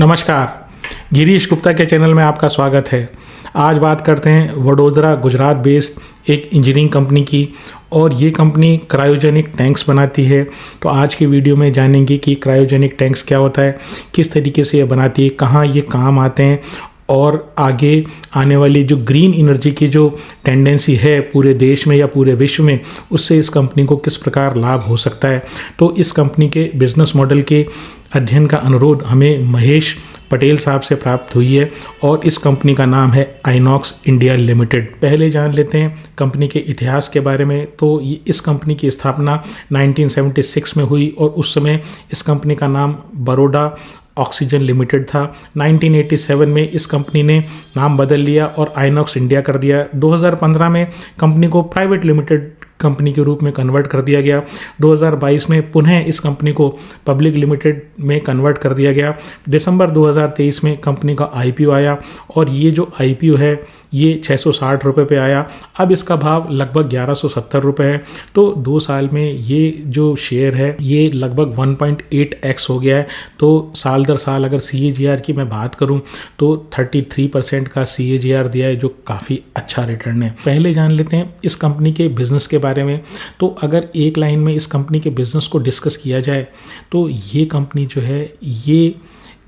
नमस्कार, गिरीश गुप्ता के चैनल में आपका स्वागत है। आज बात करते हैं वडोदरा गुजरात बेस्ड एक इंजीनियरिंग कंपनी की, और ये कंपनी क्रायोजेनिक टैंक्स बनाती है। तो आज की वीडियो में जानेंगे कि क्रायोजेनिक टैंक्स क्या होता है, किस तरीके से ये बनाती है, कहाँ ये काम आते हैं, और आगे आने वाली जो ग्रीन एनर्जी की जो टेंडेंसी है पूरे देश में या पूरे विश्व में, उससे इस कंपनी को किस प्रकार लाभ हो सकता है। तो इस कंपनी के बिजनेस मॉडल के अध्ययन का अनुरोध हमें महेश पटेल साहब से प्राप्त हुई है, और इस कंपनी का नाम है आइनॉक्स इंडिया लिमिटेड। पहले जान लेते हैं कंपनी के इतिहास के बारे में। तो इस कंपनी की स्थापना 1976 में हुई, और उस समय इस कंपनी का नाम बड़ौदा ऑक्सीजन लिमिटेड था। 1987 में इस कंपनी ने नाम बदल लिया और आइनॉक्स इंडिया कर दिया। 2015 में कंपनी को प्राइवेट लिमिटेड कंपनी के रूप में कन्वर्ट कर दिया गया। 2022 में पुनः इस कंपनी को पब्लिक लिमिटेड में कन्वर्ट कर दिया गया। दिसंबर 2023 में कंपनी का आईपीओ आया, और ये जो आईपीओ है ये 660 रुपये पे आया। अब इसका भाव लगभग 1170 रुपये है। तो 2 साल में ये जो शेयर है ये लगभग 1.8x हो गया है। तो साल दर साल अगर CAGR की मैं बात करूं तो 33% का CAGR दिया है, जो काफ़ी अच्छा रिटर्न है। पहले जान लेते हैं इस कंपनी के बिजनेस के बारे में। तो अगर एक लाइन में इस कंपनी के बिजनेस को डिस्कस किया जाए तो ये कंपनी जो है ये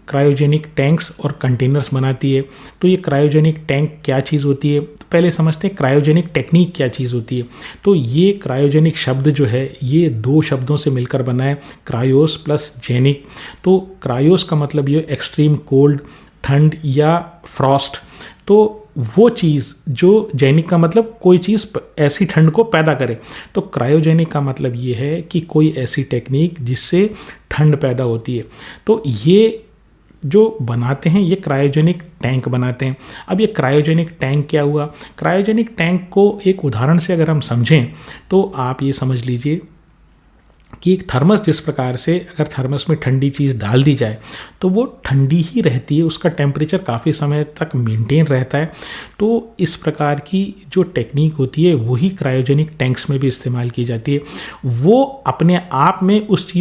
क्रायोजेनिक टैंक्स और कंटेनर्स बनाती है। तो ये क्रायोजेनिक टैंक क्या चीज़ होती है, तो पहले समझते हैं क्रायोजेनिक टेक्निक क्या चीज़ होती है। तो ये क्रायोजेनिक शब्द जो है ये 2 शब्दों से मिलकर बना है, क्रायोस प्लस जेनिक। तो क्रायोस का मतलब ये एक्सट्रीम कोल्ड, ठंड या फ्रॉस्ट। तो वो चीज़ जो जेनिक का मतलब कोई चीज़ ऐसी ठंड को पैदा करे। तो क्रायोजेनिक का मतलब ये है कि कोई ऐसी टेक्निक जिससे ठंड पैदा होती है। तो ये जो बनाते हैं ये क्रायोजेनिक टैंक बनाते हैं। अब ये क्रायोजेनिक टैंक क्या हुआ, क्रायोजेनिक टैंक को एक उदाहरण से अगर हम समझें तो आप ये समझ लीजिए कि एक थर्मस, जिस प्रकार से अगर थर्मस में ठंडी चीज़ डाल दी जाए तो वो ठंडी ही रहती है, उसका टेम्परेचर काफ़ी समय तक मेंटेन रहता है। तो इस प्रकार की जो टेक्निक होती है वही क्रायोजेनिक टैंक्स में भी इस्तेमाल की जाती है। वो अपने आप में उस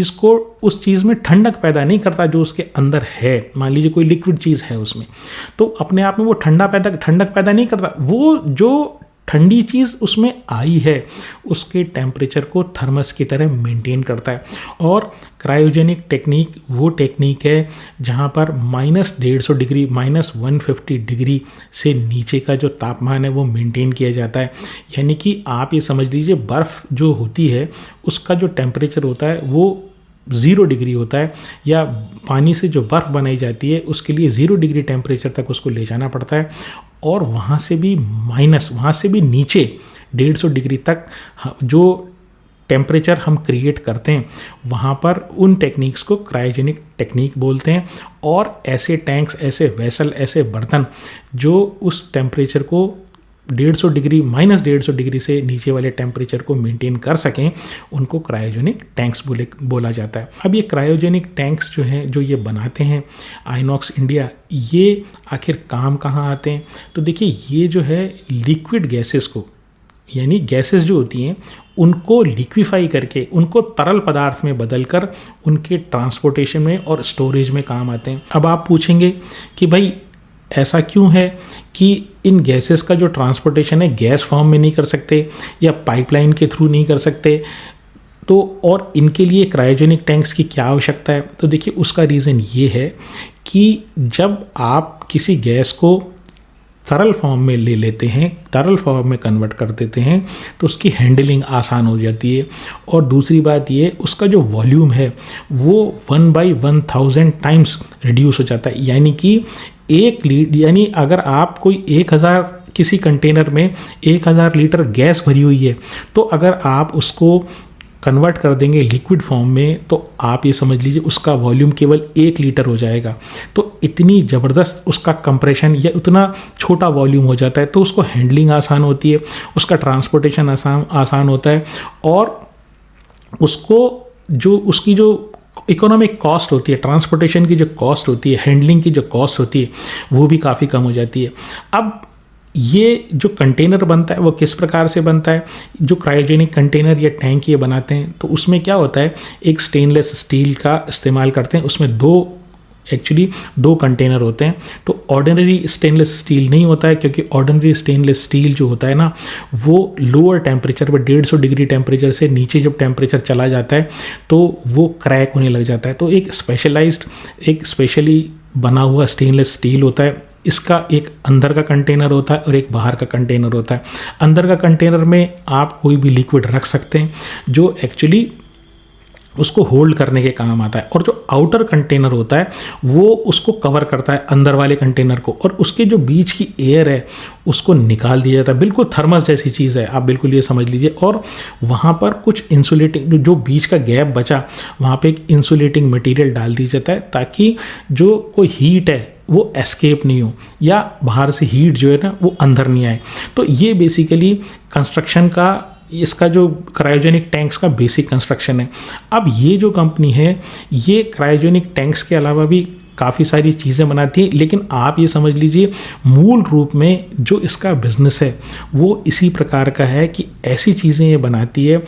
चीज़ में ठंडक पैदा नहीं करता जो उसके अंदर है। मान लीजिए कोई लिक्विड चीज़ है उसमें, तो अपने आप में वो ठंडक पैदा नहीं करता। वो जो ठंडी चीज़ उसमें आई है उसके टेम्परेचर को थर्मस की तरह मेंटेन करता है। और क्रायोजेनिक टेक्निक वो टेक्निक है जहाँ पर -150 डिग्री, -150 डिग्री से नीचे का जो तापमान है वो मेंटेन किया जाता है। यानी कि आप ये समझ लीजिए बर्फ़ जो होती है उसका जो टेम्परेचर होता है वो 0 डिग्री होता है, या पानी से जो बर्फ़ बनाई जाती है उसके लिए 0 डिग्री टेम्परेचर तक उसको ले जाना पड़ता है, और वहाँ से भी नीचे 150 डिग्री तक जो टेम्परेचर हम क्रिएट करते हैं वहाँ पर उन टेक्निक्स को क्रायोजेनिक टेक्निक बोलते हैं। और ऐसे टैंक्स, ऐसे वेसल, ऐसे बर्तन जो उस टेम्परेचर को -150 डिग्री से नीचे वाले टेम्परेचर को मेंटेन कर सकें, उनको क्रायोजेनिक टैंक्स बोला जाता है। अब ये क्रायोजेनिक टैंक्स जो हैं, जो ये बनाते हैं आइनॉक्स इंडिया, ये आखिर काम कहाँ आते हैं। तो देखिए ये जो है लिक्विड गैसेस को, यानी गैसेस जो होती हैं उनको लिक्विफाई करके, उनको तरल पदार्थ में बदलकर उनके ट्रांसपोर्टेशन में और स्टोरेज में काम आते हैं। अब आप पूछेंगे कि भाई ऐसा क्यों है कि इन गैसेस का जो ट्रांसपोर्टेशन है गैस फॉर्म में नहीं कर सकते या पाइपलाइन के थ्रू नहीं कर सकते, तो और इनके लिए क्रायोजेनिक टैंक्स की क्या आवश्यकता है। तो देखिए उसका रीज़न ये है कि जब आप किसी गैस को तरल फॉर्म में ले लेते हैं, तरल फॉर्म में कन्वर्ट कर देते हैं, तो उसकी हैंडलिंग आसान हो जाती है। और दूसरी बात ये, उसका जो वॉल्यूम है वो 1/1000 टाइम्स रिड्यूस हो जाता है। यानी कि यानी अगर आप कोई 1000 किसी कंटेनर में 1000 लीटर गैस भरी हुई है, तो अगर आप उसको कन्वर्ट कर देंगे लिक्विड फॉर्म में तो आप ये समझ लीजिए उसका वॉल्यूम केवल 1 लीटर हो जाएगा। तो इतनी ज़बरदस्त उसका कंप्रेशन या उतना छोटा वॉल्यूम हो जाता है, तो उसको हैंडलिंग आसान होती है, उसका ट्रांसपोर्टेशन आसान होता है, और उसकी जो इकोनॉमिक कॉस्ट होती है, ट्रांसपोर्टेशन की जो कॉस्ट होती है, हैंडलिंग की जो कॉस्ट होती है, वो भी काफ़ी कम हो जाती है। अब ये जो कंटेनर बनता है वो किस प्रकार से बनता है, जो क्रायोजेनिक कंटेनर या टैंक ये बनाते हैं तो उसमें क्या होता है, एक स्टेनलेस स्टील का इस्तेमाल करते हैं, उसमें 2 एक्चुअली 2 कंटेनर होते हैं। तो ऑर्डिनरी स्टेनलेस स्टील नहीं होता है, क्योंकि ऑर्डिनरी स्टेनलेस स्टील जो होता है ना, वो लोअर टेम्परेचर पर 150 डिग्री टेम्परेचर से नीचे जब टेम्परेचर चला जाता है तो वो क्रैक होने लग जाता है। तो एक स्पेशली बना हुआ स्टेनलेस स्टील होता है। इसका एक अंदर का कंटेनर होता है और एक बाहर का कंटेनर होता है। अंदर का कंटेनर में आप कोई भी लिक्विड रख सकते हैं जो एक्चुअली उसको होल्ड करने के काम आता है, और जो आउटर कंटेनर होता है वो उसको कवर करता है अंदर वाले कंटेनर को, और उसके जो बीच की एयर है उसको निकाल दिया जाता है। बिल्कुल थर्मस जैसी चीज़ है, आप बिल्कुल ये समझ लीजिए। और वहाँ पर कुछ इंसुलेटिंग, जो बीच का गैप बचा वहाँ पे एक इंसुलेटिंग मटेरियल डाल दिया जाता है, ताकि जो कोई हीट है वो एस्केप नहीं हो, या बाहर से हीट जो है ना वो अंदर नहीं आए। तो ये बेसिकली कंस्ट्रक्शन का, इसका जो क्रायोजेनिक टैंक्स का बेसिक कंस्ट्रक्शन है। अब ये जो कंपनी है ये क्रायोजेनिक टैंक्स के अलावा भी काफ़ी सारी चीज़ें बनाती है, लेकिन आप ये समझ लीजिए मूल रूप में जो इसका बिजनेस है वो इसी प्रकार का है कि ऐसी चीज़ें ये बनाती है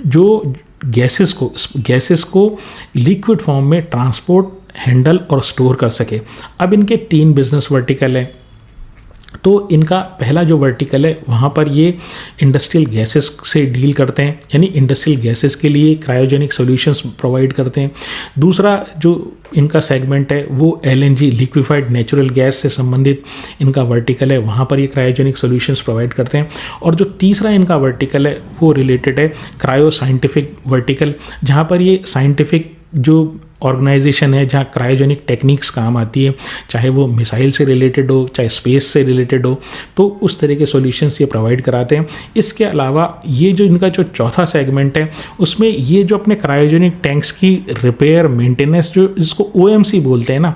जो गैसेस को लिक्विड फॉर्म में ट्रांसपोर्ट, हैंडल और स्टोर कर सके। अब इनके 3 बिजनेस वर्टिकल है। तो इनका पहला जो वर्टिकल है वहाँ पर ये इंडस्ट्रियल गैसेस से डील करते हैं, यानी इंडस्ट्रियल गैसेस के लिए क्रायोजेनिक सॉल्यूशंस प्रोवाइड करते हैं। दूसरा जो इनका सेगमेंट है वो LNG, लिक्विफाइड नेचुरल गैस से संबंधित इनका वर्टिकल है, वहाँ पर ये क्रायोजेनिक सॉल्यूशंस प्रोवाइड करते हैं। और जो तीसरा इनका वर्टिकल है वो रिलेटेड है क्रायो साइंटिफिक वर्टिकल, जहाँ पर ये साइंटिफिक जो ऑर्गेनाइजेशन है जहाँ क्रायोजेनिक टेक्निक्स काम आती है, चाहे वो मिसाइल से रिलेटेड हो चाहे स्पेस से रिलेटेड हो, तो उस तरह के सॉल्यूशंस ये प्रोवाइड कराते हैं। इसके अलावा ये जो इनका जो चौथा सेगमेंट है उसमें ये जो अपने क्रायोजेनिक टैंक्स की रिपेयर, मेंटेनेंस, जो जिसको OMC बोलते हैं ना,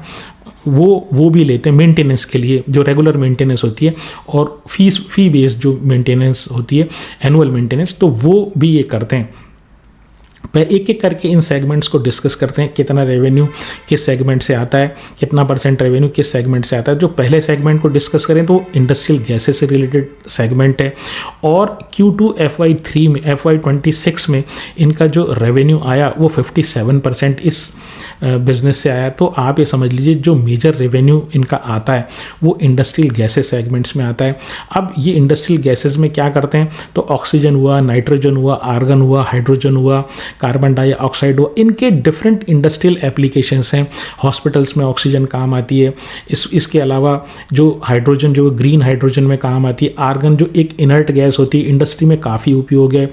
वो भी लेते हैं मेंटेनेंस के लिए, जो रेगुलर मेंटेनेंस होती है, और फी बेस्ड जो मेंटेनेंस होती है, एनुअल मेंटेनेंस, तो वो भी ये करते हैं। एक एक करके इन सेगमेंट्स को डिस्कस करते हैं, कितना रेवेन्यू किस सेगमेंट से आता है, कितना % रेवेन्यू किस सेगमेंट से आता है। जो पहले सेगमेंट को डिस्कस करें तो इंडस्ट्रियल गैसेस से रिलेटेड सेगमेंट है, और Q2 FY26 में इनका जो रेवेन्यू आया वो 57% इस बिजनेस से आया। तो आप ये समझ लीजिए जो मेजर रेवेन्यू इनका आता है वो इंडस्ट्रियल गैसेस सेगमेंट्स में आता है। अब ये इंडस्ट्रियल गैसेस में क्या करते हैं, तो ऑक्सीजन हुआ, नाइट्रोजन हुआ, आर्गन हुआ, हाइड्रोजन हुआ, कार्बन डाइऑक्साइड हुआ, इनके डिफरेंट इंडस्ट्रियल एप्लीकेशंस हैं। हॉस्पिटल्स में ऑक्सीजन काम आती है, इसके अलावा जो हाइड्रोजन, जो ग्रीन हाइड्रोजन में काम आती है, आर्गन जो एक इनर्ट गैस होती है, इंडस्ट्री में काफ़ी उपयोग है।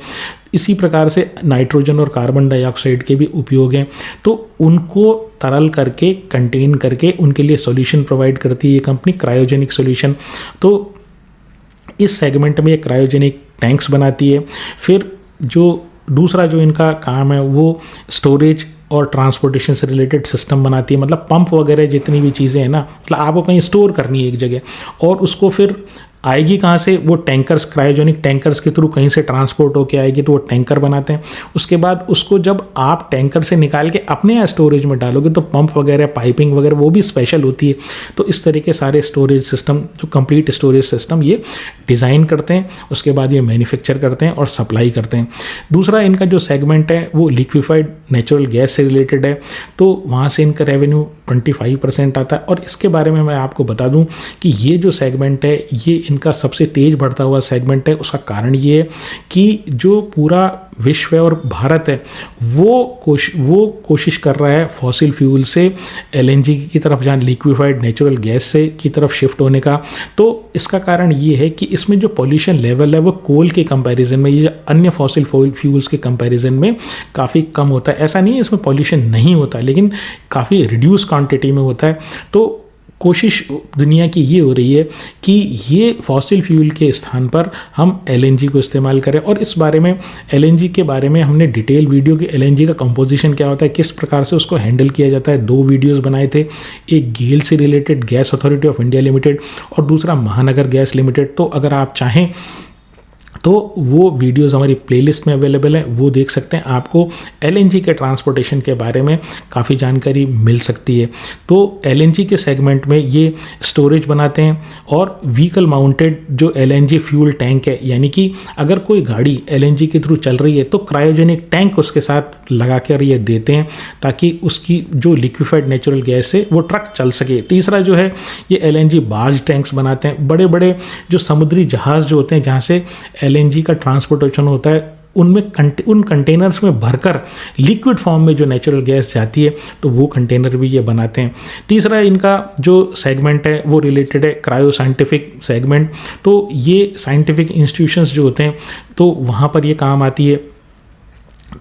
इसी प्रकार से नाइट्रोजन और कार्बन डाइऑक्साइड के भी उपयोग हैं। तो उनको तरल करके, कंटेन करके उनके लिए सॉल्यूशन प्रोवाइड करती है ये कंपनी, क्रायोजेनिक सॉल्यूशन। तो इस सेगमेंट में ये क्रायोजेनिक टैंक्स बनाती है। फिर जो दूसरा जो इनका काम है वो स्टोरेज और ट्रांसपोर्टेशन से रिलेटेड सिस्टम बनाती है, मतलब पंप वगैरह जितनी भी चीज़ें हैं ना, मतलब आपको कहीं स्टोर करनी है एक जगह, और उसको फिर आएगी कहाँ से, वो टैंकर्स, क्रायोजेनिक टैंकर्स के थ्रू कहीं से ट्रांसपोर्ट होके आएगी, तो वो टैंकर बनाते हैं। उसके बाद उसको जब आप टैंकर से निकाल के अपने यहाँ स्टोरेज में डालोगे तो पंप वगैरह, पाइपिंग वगैरह वो भी स्पेशल होती है। तो इस तरीके सारे स्टोरेज सिस्टम, जो कंप्लीट स्टोरेज सिस्टम ये डिज़ाइन करते हैं, उसके बाद ये मैन्युफैक्चर करते हैं और सप्लाई करते हैं। दूसरा इनका जो सेगमेंट है वो लिक्विफाइड नेचुरल गैस से रिलेटेड है, तो वहाँ से इनका रेवेन्यू 25% आता है। और इसके बारे में मैं आपको बता दूं कि ये जो सेगमेंट है ये इनका सबसे तेज़ बढ़ता हुआ सेगमेंट है। उसका कारण ये है कि जो पूरा विश्व है और भारत है वो कोशिश कर रहा है फॉसिल फ्यूल से LNG की तरफ, जहाँ लिक्विफाइड नेचुरल गैस से की तरफ शिफ्ट होने का। तो इसका कारण ये है कि इसमें जो पॉल्यूशन लेवल है वो कोल के कंपैरिजन में, ये जो अन्य फॉसिल फ्यूल्स के कंपैरिजन में काफ़ी कम होता है। ऐसा नहीं है इसमें पॉल्यूशन नहीं होता, लेकिन काफ़ी रिड्यूस क्वांटिटी में होता है। तो कोशिश दुनिया की ये हो रही है कि ये फॉसिल फ्यूल के स्थान पर हम LNG को इस्तेमाल करें। और इस बारे में, LNG के बारे में हमने डिटेल वीडियो की, LNG का कंपोजिशन क्या होता है, किस प्रकार से उसको हैंडल किया जाता है, 2 वीडियोस बनाए थे, एक गेल से related, gas authority of India limited, और दूसरा महानगर गैस लिमिटेड। तो अगर आप चाहें तो वो वीडियोस हमारी प्लेलिस्ट में अवेलेबल है, वो देख सकते हैं। आपको एलएनजी के ट्रांसपोर्टेशन के बारे में काफ़ी जानकारी मिल सकती है। तो एलएनजी के सेगमेंट में ये स्टोरेज बनाते हैं और व्हीकल माउंटेड जो एलएनजी फ्यूल टैंक है, यानी कि अगर कोई गाड़ी एलएनजी के थ्रू चल रही है तो क्रायोजेनिक टैंक उसके साथ लगा कर ये देते हैं ताकि उसकी जो लिक्विफाइड नेचुरल गैस है वो ट्रक चल सके। तीसरा जो है ये एलएनजी बार्ज टैंक्स बनाते हैं। बड़े बड़े जो समुद्री जहाज़ जो होते हैं जहाँ से एलएनजी का ट्रांसपोर्टेशन होता है, उनमें उन कंटेनर्स में भरकर लिक्विड फॉर्म में जो नेचुरल गैस जाती है तो वो कंटेनर भी ये बनाते हैं। तीसरा इनका जो सेगमेंट है वो रिलेटेड है क्रायो साइंटिफिक सेगमेंट। तो ये साइंटिफिक इंस्टीट्यूशंस जो होते हैं तो वहाँ पर ये काम आती है।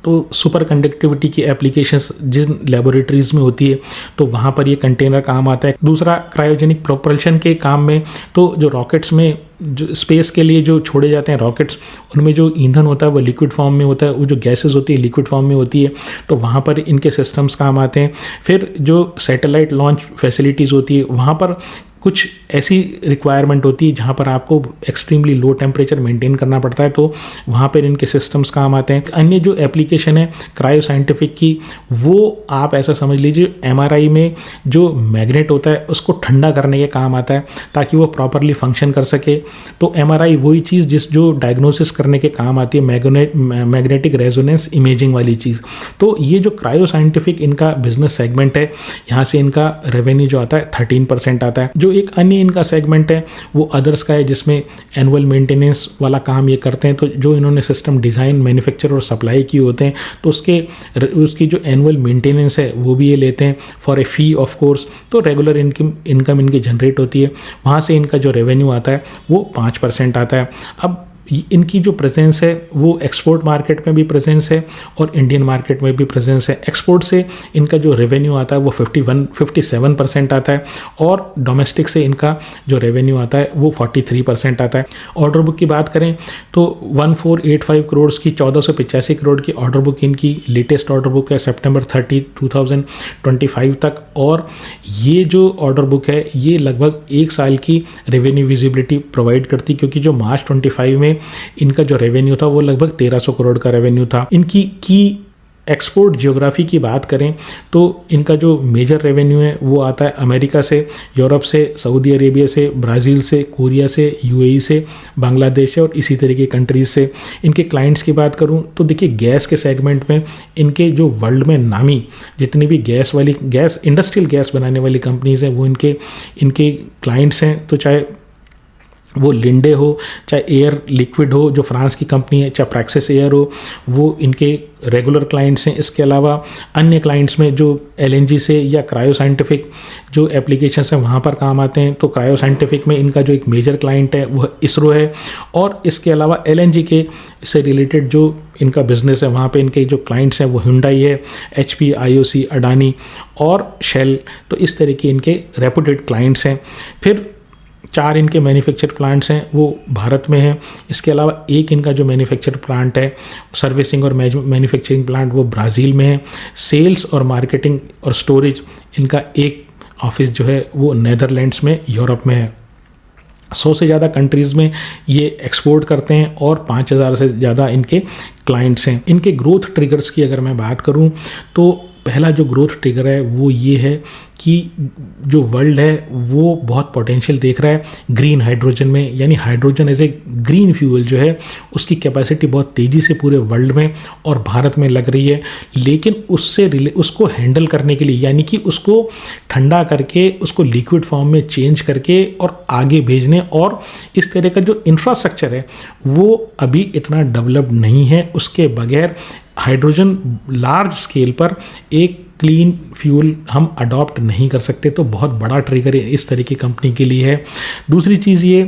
तो सुपर कंडक्टिविटी की एप्लीकेशंस जिन लेबोरेटरीज़ में होती है तो वहाँ पर ये कंटेनर काम आता है। दूसरा क्रायोजेनिक प्रोपल्शन के काम में, तो जो रॉकेट्स में जो स्पेस के लिए जो छोड़े जाते हैं रॉकेट्स, उनमें जो ईंधन होता है वो लिक्विड फॉर्म में होता है, वो जो गैसेस होती है लिक्विड फॉर्म में होती है, तो वहाँ पर इनके सिस्टम्स काम आते हैं। फिर जो सैटेलाइट लॉन्च फैसिलिटीज़ होती है वहाँ पर कुछ ऐसी रिक्वायरमेंट होती है जहाँ पर आपको एक्सट्रीमली लो टेम्परेचर मेंटेन करना पड़ता है, तो वहाँ पर इनके सिस्टम्स काम आते हैं। अन्य जो एप्लीकेशन है क्रायो साइंटिफिक की, वो आप ऐसा समझ लीजिए एमआरआई में जो मैग्नेट होता है उसको ठंडा करने के काम आता है ताकि वो प्रॉपरली फंक्शन कर सके। तो एमआरआई वही चीज़ जो डायग्नोसिस करने के काम आती है, मैग्नेटिक रेजोनेंस इमेजिंग वाली चीज़। तो ये जो क्रायो साइंटिफिक इनका बिजनेस सेगमेंट है, यहाँ से इनका रेवेन्यू जो आता है 13% आता है। जो एक अन्य इनका सेगमेंट है वो अदर्स का है जिसमें एनुअल मेंटेनेंस वाला काम ये करते हैं। तो जो इन्होंने सिस्टम डिज़ाइन, मैन्युफैक्चर और सप्लाई किए होते हैं तो उसकी जो एनुअल मेंटेनेंस है वो भी ये लेते हैं for a fee of course. तो रेगुलर इनकम इनकी जनरेट होती है, वहाँ से इनका जो रेवेन्यू आता है वो 5% आता है। अब इनकी जो प्रेजेंस है वो एक्सपोर्ट मार्केट में भी प्रेजेंस है और इंडियन मार्केट में भी प्रेजेंस है। एक्सपोर्ट से इनका जो रेवेन्यू आता है वो 57% आता है और डोमेस्टिक से इनका जो रेवेन्यू आता है वो 43% आता है। ऑर्डर बुक की बात करें तो 1485 करोड़ की 1485 करोड़ की ऑर्डर बुक इनकी लेटेस्ट ऑर्डर बुक है सितंबर 30, 2025 तक। और ये जो ऑर्डर बुक है ये लगभग एक साल की रेवेन्यू विजिबिलिटी प्रोवाइड करती, क्योंकि जो मार्च 25 में इनका जो रेवेन्यू था वो लगभग 1300 करोड़ का रेवेन्यू था। इनकी की एक्सपोर्ट जियोग्राफी की बात करें तो इनका जो मेजर रेवेन्यू है वो आता है अमेरिका से, यूरोप से, सऊदी अरेबिया से, ब्राज़ील से, कोरिया से, यूएई से, बांग्लादेश से और इसी तरह की कंट्रीज़ से। इनके क्लाइंट्स की बात करूं तो देखिए गैस के सेगमेंट में इनके जो वर्ल्ड में नामी जितनी भी गैस इंडस्ट्रियल गैस बनाने वाली कंपनीज़ हैं वो इनके क्लाइंट्स हैं। तो चाहे वो लिंडे हो, चाहे एयर लिक्विड हो जो फ्रांस की कंपनी है, चाहे प्रैक्सिस एयर हो, वो इनके रेगुलर क्लाइंट्स हैं। इसके अलावा अन्य क्लाइंट्स में जो एलएनजी से या क्रायो साइंटिफिक जो एप्लीकेशंस हैं वहाँ पर काम आते हैं। तो क्रायो साइंटिफिक में इनका जो एक मेजर क्लाइंट है वह इसरो है। और इसके अलावा एलएनजी के से रिलेटेड जो इनका बिजनेस है वहाँ पे इनके जो क्लाइंट्स हैं वो हुंडई है, एचपी, आईओसी, अडानी और शेल। तो इस तरह के इनके रेपुटेड क्लाइंट्स हैं। फिर 4 इनके मैन्युफैक्चर प्लांट्स हैं वो भारत में हैं। इसके अलावा एक इनका जो मैन्युफैक्चर प्लांट है सर्विसिंग और मैन्युफैक्चरिंग प्लांट वो ब्राज़ील में है। सेल्स और मार्केटिंग और स्टोरेज इनका एक ऑफिस जो है वो नेदरलैंड्स में, यूरोप में है। 100 से ज़्यादा कंट्रीज़ में ये एक्सपोर्ट करते हैं और 5000 से ज़्यादा इनके क्लाइंट्स हैं। इनके ग्रोथ ट्रिगर्स की अगर मैं बात करूं तो पहला जो ग्रोथ ट्रिगर है वो ये है कि जो वर्ल्ड है वो बहुत पोटेंशियल देख रहा है ग्रीन हाइड्रोजन में, यानी hydrogen as a green fuel जो है उसकी कैपेसिटी बहुत तेज़ी से पूरे वर्ल्ड में और भारत में लग रही है। लेकिन उसको हैंडल करने के लिए, यानी कि उसको ठंडा करके उसको लिक्विड फॉर्म में चेंज करके और आगे भेजने और इस तरह का जो इंफ्रास्ट्रक्चर है वो अभी इतना डेवलप्ड नहीं है। उसके बगैर हाइड्रोजन लार्ज स्केल पर एक क्लीन फ्यूल हम अडॉप्ट नहीं कर सकते। तो बहुत बड़ा ट्रिगर इस तरह की कंपनी के लिए है। दूसरी चीज़ ये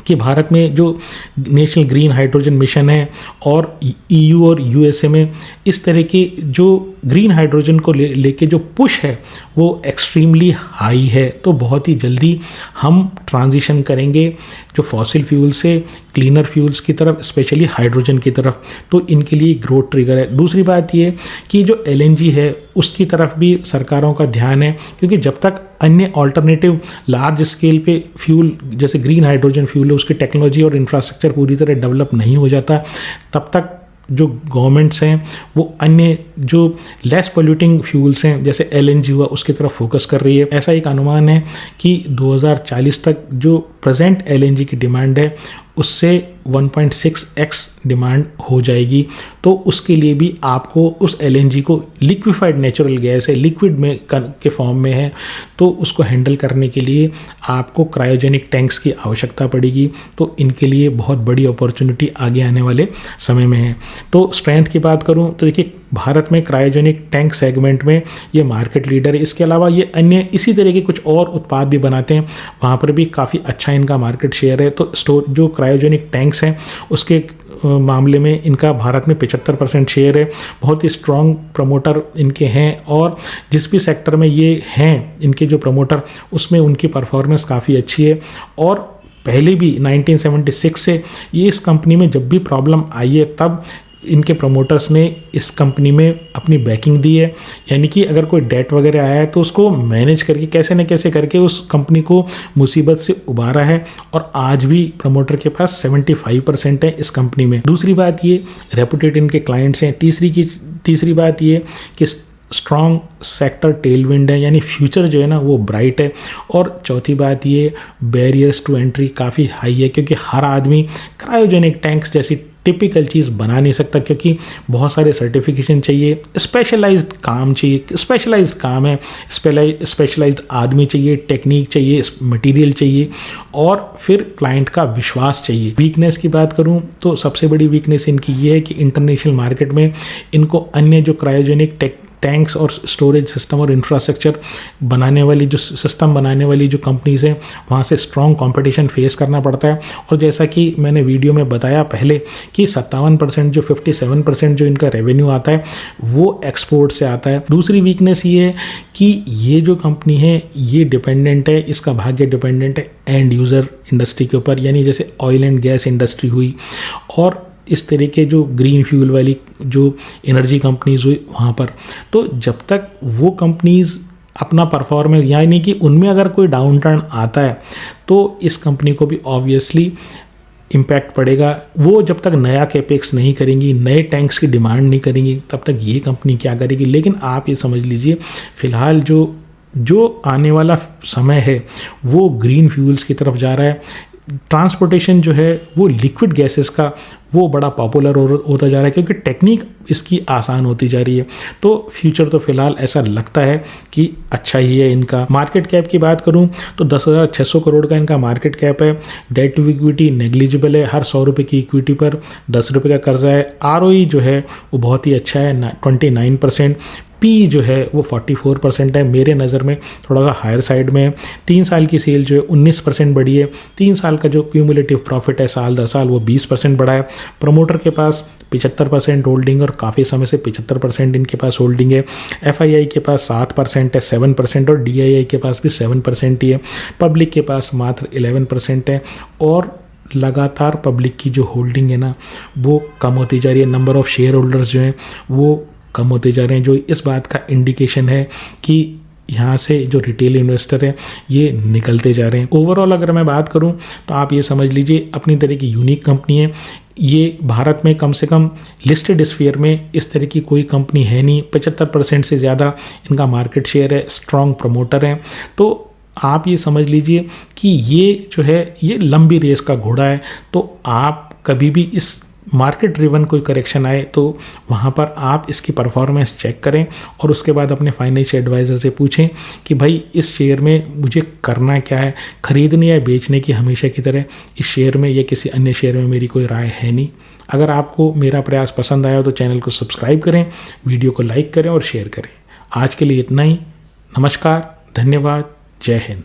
कि भारत में जो नेशनल ग्रीन हाइड्रोजन मिशन है और ईयू और यूएसए में इस तरह की जो ग्रीन हाइड्रोजन को लेके जो पुश है वो एक्सट्रीमली हाई है। तो बहुत ही जल्दी हम ट्रांजिशन करेंगे जो फॉसिल फ्यूल से क्लीनर फ्यूल्स की तरफ, स्पेशली हाइड्रोजन की तरफ। तो इनके लिए ग्रोथ ट्रिगर है। दूसरी बात ये कि जो LNG है उसकी तरफ भी सरकारों का ध्यान है, क्योंकि जब तक अन्य ऑल्टरनेटिव लार्ज स्केल पे फ्यूल जैसे ग्रीन हाइड्रोजन फ्यूल है उसकी टेक्नोलॉजी और इंफ्रास्ट्रक्चर पूरी तरह डेवलप नहीं हो जाता, तब तक जो गवर्नमेंट्स हैं वो अन्य जो लेस पोल्यूटिंग फ्यूल्स हैं जैसे LNG हुआ उसकी तरफ फोकस कर रही है। ऐसा एक अनुमान है कि 2040 तक जो प्रेजेंट LNG की डिमांड है उससे 1.6x डिमांड हो जाएगी। तो उसके लिए भी आपको उस LNG को लिक्विफाइड नेचुरल गैस है, लिक्विड में के फॉर्म में है, तो उसको हैंडल करने के लिए आपको क्रायोजेनिक टैंक्स की आवश्यकता पड़ेगी। तो इनके लिए बहुत बड़ी अपॉर्चुनिटी आगे आने वाले समय में है। तो स्ट्रेंथ की बात करूं तो देखिए भारत में क्रायोजेनिक टैंक सेगमेंट में ये मार्केट लीडर है। इसके अलावा ये अन्य इसी तरह के कुछ और उत्पाद भी बनाते हैं, वहाँ पर भी काफ़ी अच्छा इनका मार्केट शेयर है। तो जो क्रायोजेनिक टैंक्स हैं उसके मामले में इनका भारत में 75% शेयर है। बहुत ही स्ट्रॉन्ग प्रमोटर इनके हैं और जिस भी सेक्टर में ये हैं इनके जो प्रमोटर उसमें उनकी परफॉर्मेंस काफ़ी अच्छी है। और पहले भी 1976 से ये इस कंपनी में जब भी प्रॉब्लम आई है तब इनके प्रमोटर्स ने इस कंपनी में अपनी बैकिंग दी है, यानी कि अगर कोई डेट वगैरह आया है तो उसको मैनेज करके कैसे न कैसे करके उस कंपनी को मुसीबत से उबारा है। और आज भी प्रमोटर के पास 75% है इस कंपनी में। दूसरी बात ये रेपुटेड इनके क्लाइंट्स हैं। तीसरी बात ये कि स्ट्रॉन्ग सेक्टर टेलविंड है, यानी फ्यूचर जो है ना वो ब्राइट है। और चौथी बात ये बैरियर्स टू एंट्री काफ़ी हाई है, क्योंकि हर आदमी क्रायोजेनिक टैंक्स जैसी टिपिकल चीज़ बना नहीं सकता, क्योंकि बहुत सारे सर्टिफिकेशन चाहिए, स्पेशलाइज्ड काम चाहिए, स्पेशलाइज्ड काम है, स्पेशलाइज्ड आदमी चाहिए, टेक्निक चाहिए, मटेरियल चाहिए और फिर क्लाइंट का विश्वास चाहिए। वीकनेस की बात करूं तो सबसे बड़ी वीकनेस इनकी ये है कि इंटरनेशनल मार्केट में इनको अन्य जो क्रायोजेनिक टैंक्स और स्टोरेज सिस्टम और इंफ्रास्ट्रक्चर बनाने वाली जो कंपनीज हैं वहाँ से स्ट्रॉन्ग कंपटीशन फेस करना पड़ता है। और जैसा कि मैंने वीडियो में बताया पहले कि 57% जो 57% जो इनका रेवेन्यू आता है वो एक्सपोर्ट से आता है। दूसरी वीकनेस ये है कि ये जो कंपनी है ये डिपेंडेंट है, इसका भाग्य डिपेंडेंट है एंड यूज़र इंडस्ट्री के ऊपर, यानी जैसे ऑयल एंड गैस इंडस्ट्री हुई और इस तरह के जो ग्रीन फ्यूल वाली जो एनर्जी कंपनीज हुई वहाँ पर। तो जब तक वो कंपनीज अपना परफॉर्मेंस, यानी कि उनमें अगर कोई डाउन टर्न आता है तो इस कंपनी को भी ऑब्वियसली इम्पैक्ट पड़ेगा। वो जब तक नया कैपेक्स नहीं करेंगी, नए टैंक्स की डिमांड नहीं करेंगी, तब तक ये कंपनी क्या करेगी। लेकिन आप ये समझ लीजिए फ़िलहाल जो आने वाला समय है वो ग्रीन फ्यूल्स की तरफ जा रहा है। ट्रांसपोर्टेशन जो है वो लिक्विड गैसेस का वो बड़ा पॉपुलर होता जा रहा है, क्योंकि टेक्निक इसकी आसान होती जा रही है। तो फ्यूचर तो फिलहाल ऐसा लगता है कि अच्छा ही है इनका। मार्केट कैप की बात करूं तो 10,600 करोड़ का इनका मार्केट कैप है। डेट टू इक्विटी नेग्लिजिबल है, हर 100 रुपये की इक्विटी पर 10 रुपये का कर्जा है। ROE जो है वो बहुत ही अच्छा है 29%। P जो है वो 44% है, मेरे नज़र में थोड़ा सा हायर साइड में है। 3 साल की सेल जो है 19% बढ़ी है। 3 साल का जो क्यूमुलेटिव प्रॉफिट है साल दर साल वो 20% बढ़ा है। प्रमोटर के पास 75% होल्डिंग और काफ़ी समय से 75% इनके पास होल्डिंग है। FII के पास 7% है, 7% और DII के पास भी 7% ही है। पब्लिक के पास मात्र 11% है और लगातार पब्लिक की जो होल्डिंग है ना वो कम होती जा रही है। नंबर ऑफ शेयर होल्डर्स जो हैं वो कम होते जा रहे हैं, जो इस बात का इंडिकेशन है कि यहाँ से जो रिटेल इन्वेस्टर है ये निकलते जा रहे हैं। ओवरऑल अगर मैं बात करूँ तो आप ये समझ लीजिए अपनी तरह की यूनिक कंपनी है। ये भारत में कम से कम लिस्टेड स्फीयर में इस तरह की कोई कंपनी है नहीं। 75% से ज़्यादा इनका मार्केट शेयर है, स्ट्रॉन्ग प्रमोटर हैं। तो आप ये समझ लीजिए कि ये जो है ये लंबी रेस का घोड़ा है। तो आप कभी भी इस मार्केट ड्रिवन कोई करेक्शन आए तो वहाँ पर आप इसकी परफॉर्मेंस चेक करें और उसके बाद अपने फाइनेंशियल एडवाइज़र से पूछें कि भाई इस शेयर में मुझे करना क्या है, खरीदने या बेचने की। हमेशा की तरह इस शेयर में या किसी अन्य शेयर में मेरी कोई राय है नहीं। अगर आपको मेरा प्रयास पसंद आया तो चैनल को सब्सक्राइब करें, वीडियो को लाइक करें और शेयर करें। आज के लिए इतना ही। नमस्कार, धन्यवाद, जय हिंद।